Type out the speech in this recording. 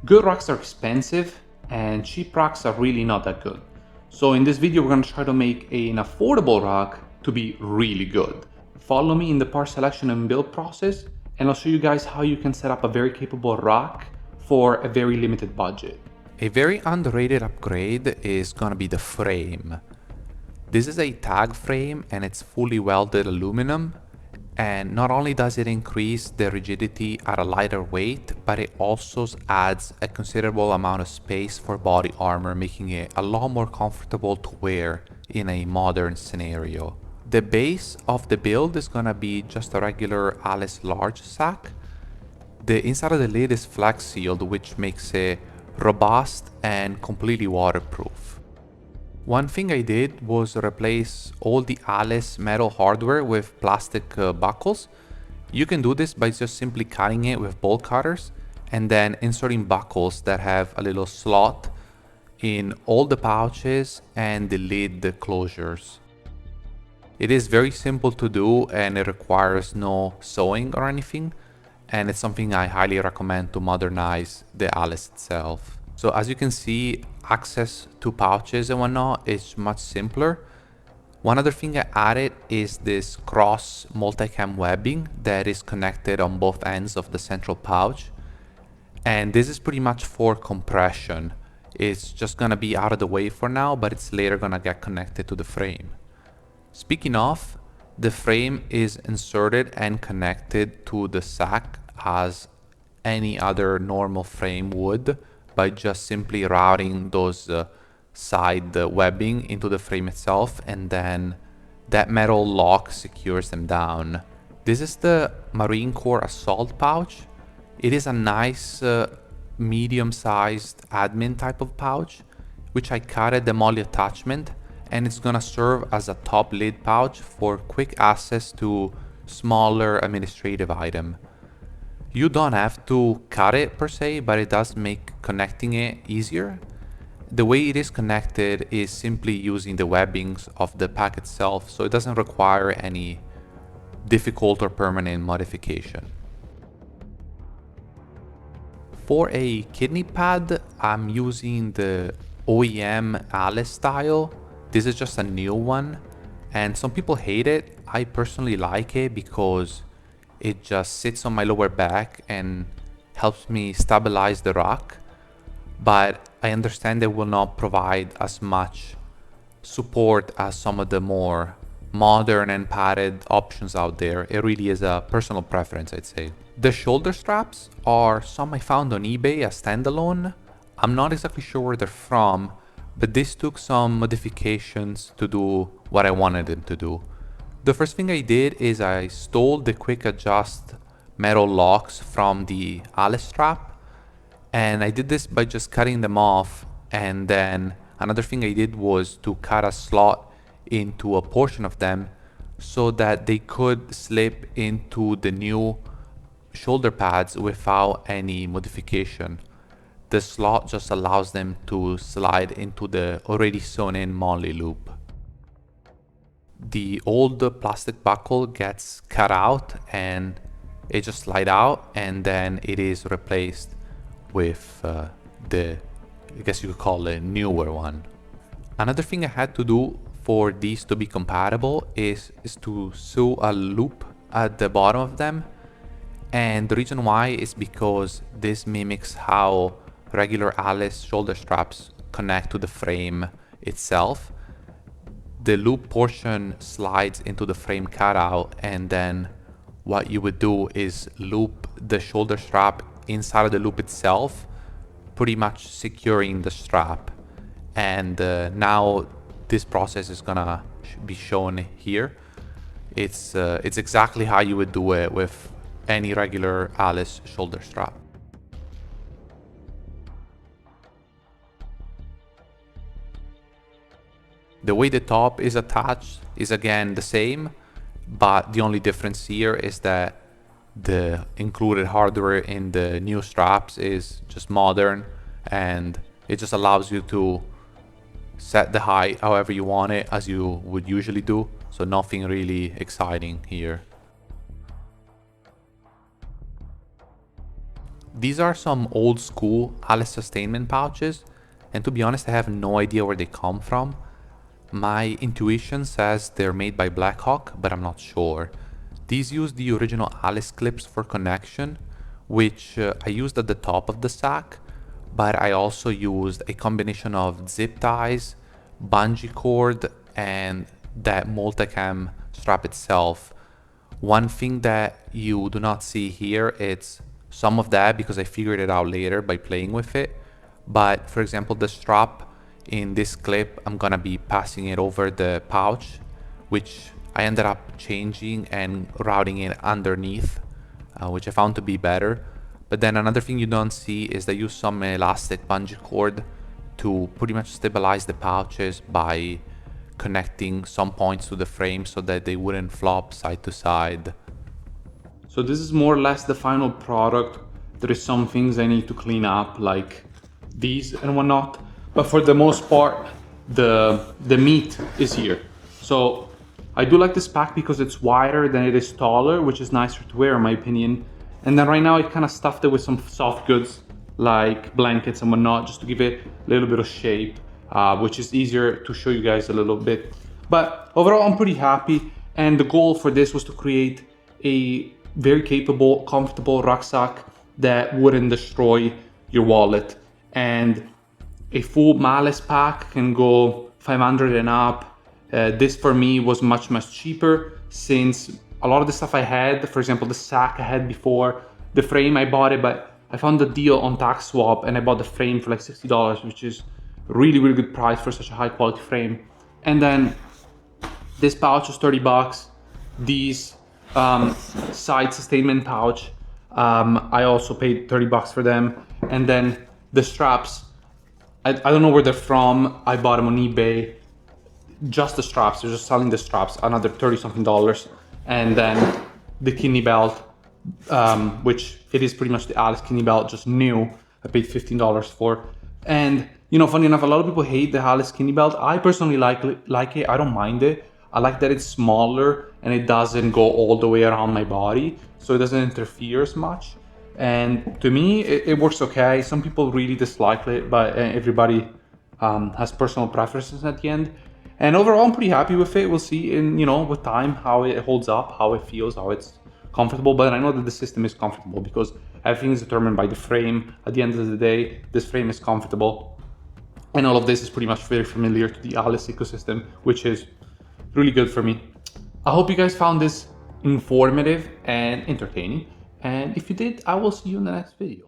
Good rocks are expensive and cheap rocks are really not that good. So in this video, we're going to try to make an affordable rock to be really good. Follow me in the part selection and build process, and I'll show you guys how you can set up a very capable rock for a very limited budget. A very underrated upgrade is gonna be the frame. This is a tag frame and it's fully welded aluminum, and not only does it increase the rigidity at a lighter weight, but it also adds a considerable amount of space for body armor, making it a lot more comfortable to wear in a modern scenario. The base of the build is gonna be just a regular Alice large sack. The inside of the lid is flex sealed, which makes it robust and completely waterproof. One thing I did was replace all the Alice metal hardware with plastic buckles. You can do this by just simply cutting it with bolt cutters and then inserting buckles that have a little slot in all the pouches and the lid closures. It is very simple to do and it requires no sewing or anything, and it's something I highly recommend to modernize the Alice itself. So as you can see, access to pouches and whatnot is much simpler. One other thing I added is this cross multicam webbing that is connected on both ends of the central pouch. And this is pretty much for compression. It's just gonna be out of the way for now, but it's later gonna get connected to the frame. Speaking of, the frame is inserted and connected to the sack as any other normal frame would, by just simply routing those side webbing into the frame itself, and then that metal lock secures them down. This is the Marine Corps Assault pouch. It is a nice medium-sized admin type of pouch, which I cut at the MOLLE attachment, and it's gonna serve as a top lid pouch for quick access to smaller administrative item. You don't have to cut it per se, but it does make connecting it easier. The way it is connected is simply using the webbings of the pack itself, so it doesn't require any difficult or permanent modification. For a kidney pad, I'm using the OEM Alice style. This is just a new one, and some people hate it. I personally like it because it just sits on my lower back and helps me stabilize the rock, but I understand it will not provide as much support as some of the more modern and padded options out there. It really is a personal preference, I'd say. The shoulder straps are some I found on eBay as standalone. I'm not exactly sure where they're from, but this took some modifications to do what I wanted them to do. The first thing I did is I stole the quick adjust metal locks from the Alice strap, and I did this by just cutting them off, and then another thing I did was to cut a slot into a portion of them so that they could slip into the new shoulder pads without any modification. The slot just allows them to slide into the already sewn in MOLLE loop. The old plastic buckle gets cut out and it just slides out, and then it is replaced with I guess you could call it, newer one. Another thing I had to do for these to be compatible is to sew a loop at the bottom of them, and the reason why is because this mimics how regular Alice shoulder straps connect to the frame itself. The loop portion slides into the frame cutout, and then what you would do is loop the shoulder strap inside of the loop itself, pretty much securing the strap. And now this process is gonna be shown here. It's exactly how you would do it with any regular Alice shoulder strap. The way the top is attached is again the same, but the only difference here is that the included hardware in the new straps is just modern, and it just allows you to set the height however you want it, as you would usually do. So nothing really exciting here. These are some old school Alice sustainment pouches, and to be honest, I have no idea where they come from. My intuition says they're made by Blackhawk, but I'm not sure. These use the original Alice clips for connection, which I used at the top of the sack, but I also used a combination of zip ties, bungee cord, and that multicam strap itself. One thing that you do not see here, it's some of that because I figured it out later by playing with it. But for example, the strap in this clip, I'm gonna be passing it over the pouch, which I ended up changing and routing it underneath, which I found to be better. But then another thing you don't see is they use some elastic bungee cord to pretty much stabilize the pouches by connecting some points to the frame so that they wouldn't flop side to side. So this is more or less the final product. There is some things I need to clean up, like these and whatnot, but for the most part, the meat is here. So I do like this pack because it's wider than it is taller, which is nicer to wear in my opinion. And then right now I kind of stuffed it with some soft goods like blankets and whatnot, just to give it a little bit of shape, which is easier to show you guys a little bit. But overall, I'm pretty happy. And the goal for this was to create a very capable, comfortable rucksack that wouldn't destroy your wallet. And a full Malice pack can go 500 and up. This for me was much cheaper, since a lot of the stuff I had, for example, the sack I had before, the frame I bought it, but I found the deal on tax swap and I bought the frame for like $60, which is really good price for such a high quality frame. And then this pouch was 30 bucks. These side sustainment pouch, I also paid 30 bucks for them. And then the straps, I don't know where they're from. I bought them on eBay. Just the straps, they're just selling the straps, another 30 something dollars. And then the kidney belt, which it is pretty much the Alice kidney belt, just new. I paid $15 for. And you know, funny enough, a lot of people hate the Alice kidney belt. I personally like it. I don't mind it. I like that it's smaller and it doesn't go all the way around my body, so it doesn't interfere as much. And to me, it works okay. Some people really dislike it, but everybody has personal preferences at the end. And overall, I'm pretty happy with it. We'll see in, you know, with time how it holds up, how it feels, how it's comfortable. But I know that the system is comfortable because everything is determined by the frame. At the end of the day, this frame is comfortable. And all of this is pretty much very familiar to the Alice ecosystem, which is really good for me. I hope you guys found this informative and entertaining. And if you did, I will see you in the next video.